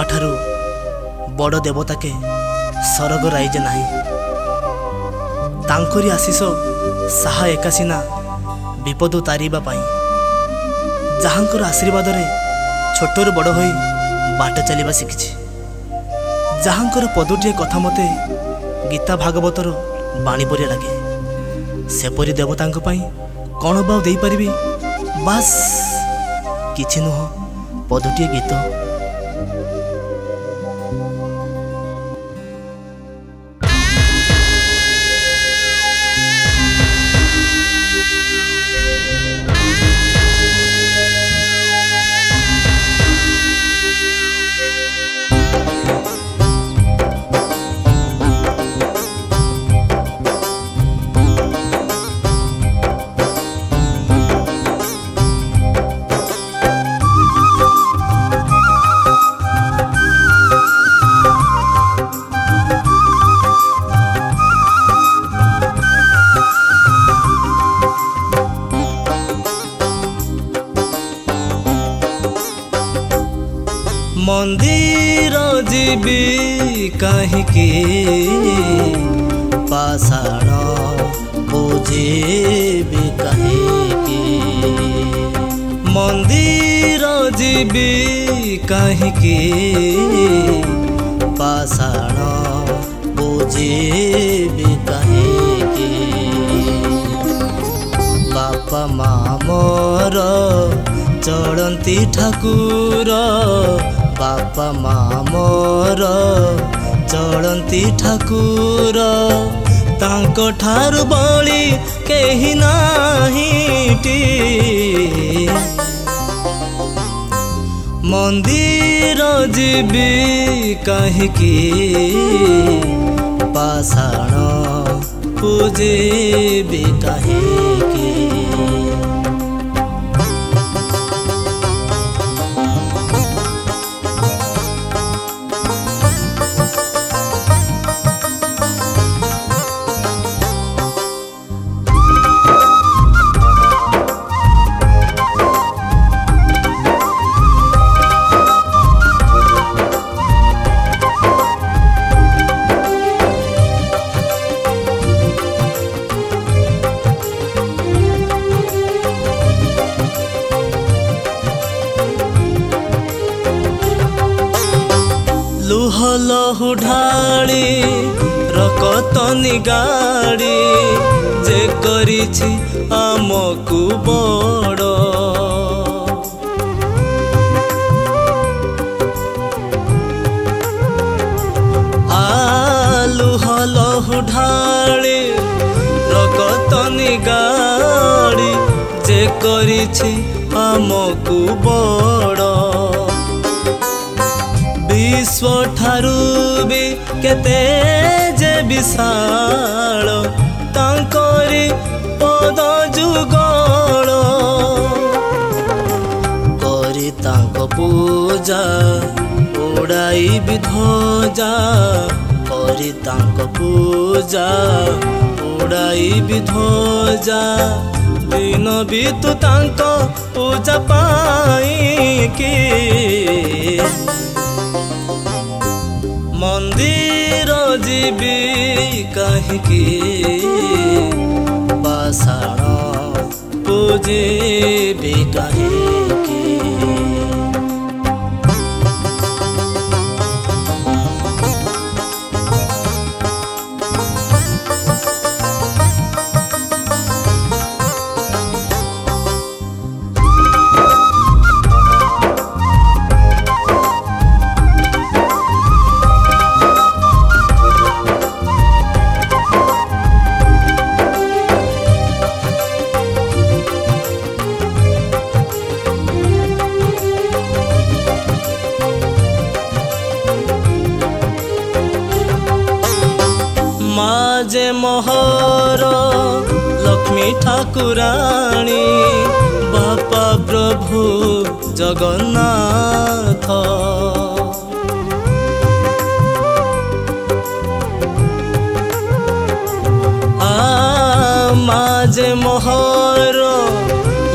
ठारू बड़ देवता के सरग राइजे नाही। तांकरी आशीष साहा एकासीना विपद तारिबा पाई। जहांकर आशीर्वाद रे छोटरू बड़ होई बाट चलिबा शिखिछि। जहांकर पदुटिए कथा मते गीता भागवतर बाणी परि लागे। सेपरी देवतांक पाई कौन बाव दे पारिबी? बास किछि नुह पदुटिए गीत। मंदिर जीवी कहिके पाषाण बुझेबी कहिके। मंदिर जीवी कहिके पाषाण बुझेबी कहिके। बापा माँ मोर चलती ठाकुर। बापा माँ मोर चलती ठाकुर। तांको ठारु बली केही नाहीटी। मंदिर जीवी कहिके पाषाण पूजेबी कहिके। लुह लहु ढाड़ी रकतनी गाड़ी जे करिछि आमकु बड़। लुह लहु ढाड़ी रकतनी गाड़ी जे करिछि आमकु बड़। विश्व ठारू भी केते जे विशाल तांकरी पद जुगल। करी तांक पूजा उड़ाई विध्वजा। करी तांक पूजा उड़ाई विध्वजा। दिन बीतु तांक पूजा पाई की। मंदिर जीवी कहिके पाषाण पूजेबी कहिके। जे मोहर लक्ष्मी ठाकुराणी। बापा प्रभु जगन्नाथ। माँ जे मोहर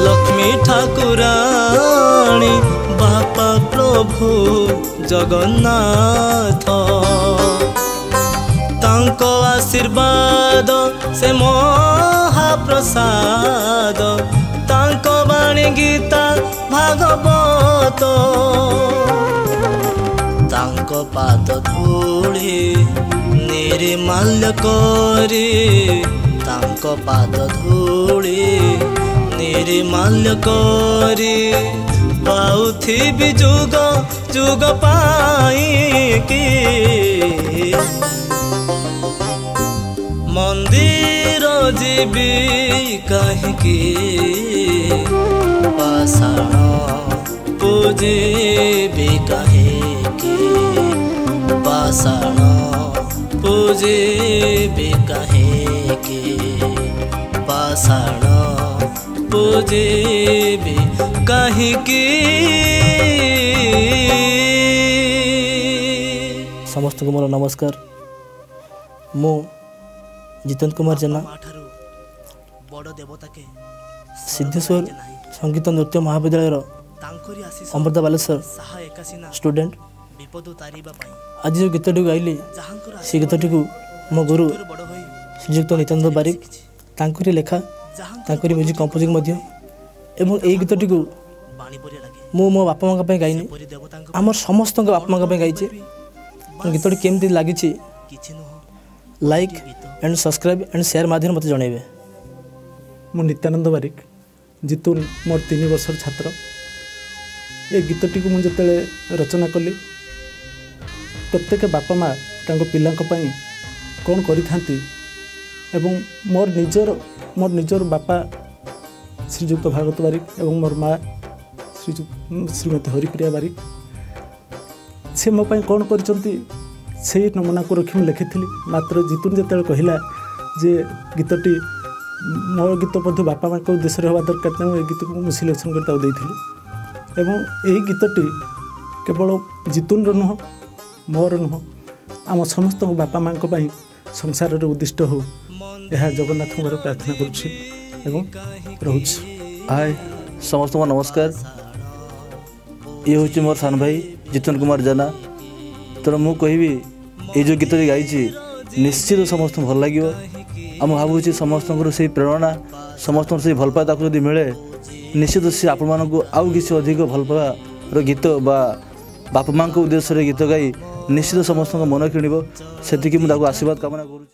लक्ष्मी ठाकुराणी। बापा प्रभु जगन्नाथ तांको आशीर्वाद से महाप्रसाद तांको बाणी गीता भागवत तांको पाद धूଳି निर्माल्य करी तांको पाद धूଳି निर्माल्य करी पाउथिबि जुग जुग पाई कि मंदिर जीवी कहीं पाषाण पूजेबी कहीं पाषाण पूजेबी कहीं पाषाण पूजेबी कहीं समस्त को मोर नमस्कार। मु जितेन्द्र कुमार जेना सिद्धेश्वर संगीत नृत्य महाविद्यालय अमृता बालेश्वर स्टूडेंट आज जो गीतटी गाइली से गीतटी मो गुरु श्रीजुक्त नित्यानंद बारिक तांकरी लेखा तांकरी म्यूजिक कंपोजिंग मध्य एवं यही गीतटी मो मो बापा माँ गाइनी आमर समस्त बापा माँ गाइचे गीतटी केमती लगी like and subscribe and share माध्यम मत जनइबे। मु नित्यानंद बारिक जितुन मोर 3 वर्षर छात्र ए गीतटी को मुझे रचना कली प्रत्येक बापा माँ पिलांक पई कौन करि थांती एवं मोर निजर बापा श्रीजुक्त भागवत बारिक एवं मोर माँ श्रीमती हरिप्रिया बारिक से मो पई कौन करिसंती से नमूना को रखी लिखी मात्र जितुन जो कहला जे गीतटी मो गीत मध्य बापा माँ को उद्देश्य हवा दरकार तेणु ये गीत को मुझे सिलेक्शन कर एवं यही गीतटी केवल जितुन नुह मोर नुह आम समस्त बापा माँ संसार उद्दिष्ट हो यह जगन्नाथ प्रार्थना करुँच हाय समस्त को नमस्कार। ये हूँ मोर सान भाई जितेन्द्र कुमार जेना तेणु मु कहबी ये जो गीत गाई निश्चित समस्त भल लगे आम भावुँ समस्त से प्रेरणा समस्त से भल पाए जब मिले निश्चित से आपण मानक आउ किसी अधिक भल पाइबार गीत बापा माँ उद्देश्य गीत गाई निश्चित समस्त मन किणव से आशीर्वाद कामना करुँच।